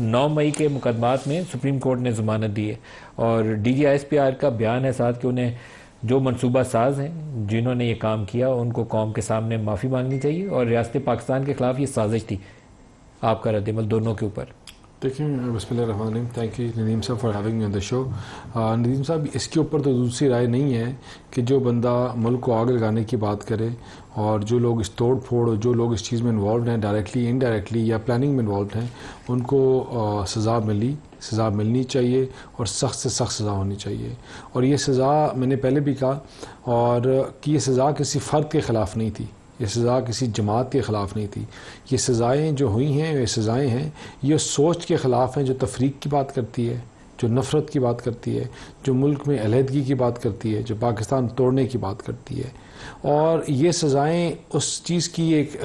9 مئی کے مقدمات میں سپریم کورٹ نے ضمانت دی ہے، اور D G S P R کا بیان ہے ساتھ کہ انہیں جو منصوبہ ساز ہیں جنہوں نے یہ کام کیا ان کو قوم کے سامنے معافی مانگنی چاہیے، اور ریاست پاکستان کے خلاف یہ سازش تھی۔ آپ کا رد عمل دونوں کے اوپر؟ دیکھیں، بسم اللہ الرحمن الرحیم، تھینک یو ندیم صاحب فار ہیونگ می آن دا شو۔ ندیم صاحب، اس کے اوپر تو دوسری رائے نہیں ہے کہ جو بندہ ملک کو آگ لگانے کی بات کرے اور جو لوگ اس توڑ پھوڑ، جو لوگ اس چیز میں انوالوڈ ہیں ڈائریکٹلی انڈائریکٹلی یا پلاننگ میں انوالوڈ ہیں، ان کو سزا ملنی چاہیے اور سخت سے سخت سزا ہونی چاہیے۔ اور یہ سزا میں نے پہلے بھی کہا اور کہ یہ سزا کسی فرد کے خلاف نہیں تھی، یہ سزا کسی جماعت کے خلاف نہیں تھی۔ یہ سزائیں جو ہوئی ہیں، یہ سزائیں ہیں، یہ سوچ کے خلاف ہیں جو تفریق کی بات کرتی ہے، جو نفرت کی بات کرتی ہے، جو ملک میں علیحدگی کی بات کرتی ہے، جو پاکستان توڑنے کی بات کرتی ہے۔ اور یہ سزائیں اس چیز کی ایک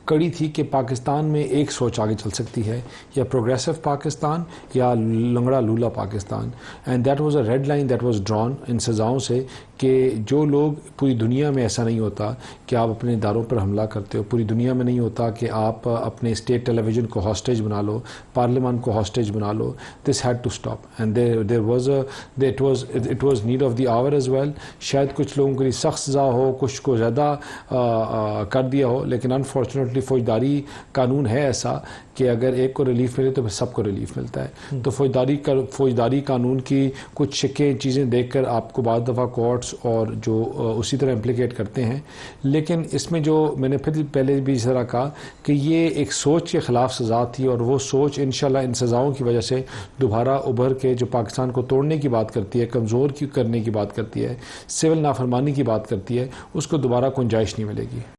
کڑی تھی کہ پاکستان میں ایک سوچ آگے چل سکتی ہے، یا پروگریسو پاکستان یا لنگڑا لولا Pakistan. And that was a red line that was drawn ان سزاؤں سے، کہ جو لوگ پوری دنیا میں ایسا نہیں ہوتا کہ آپ اپنے اداروں پر حملہ کرتے ہو، پوری دنیا میں نہیں ہوتا کہ آپ اپنے اسٹیٹ ٹیلی ویژن کو ہاسٹیج بنا لو، پارلیمان کو ہاسٹیج بنا لو۔ This had to stop and it was need of the hour as well. شاید کچھ لوگوں کے لیے سخت سزا ہو، کچھ کو زیادہ کر دیا ہو، لیکن انفارچونیٹلی فوجداری قانون ہے ایسا کہ اگر ایک کو ریلیف ملے تو پھر سب کو ریلیف ملتا ہے۔ تو فوجداری قانون کی کچھ شکیں چیزیں دیکھ کر آپ کو بعض دفعہ کورٹس اور جو اسی طرح امپلیکیٹ کرتے ہیں، لیکن اس میں جو میں نے پھر پہلے بھی اس طرح کہا کہ یہ ایک سوچ کے خلاف سزا تھی، اور وہ سوچ انشاءاللہ ان سزاؤں کی وجہ سے دوبارہ ابھر کے جو پاکستان کو توڑنے کی بات کرتی ہے، کمزور کرنے کی بات کرتی ہے، سول نافرمانی کی بات کرتی ہے، اس کو دوبارہ گنجائش نہیں ملے گی۔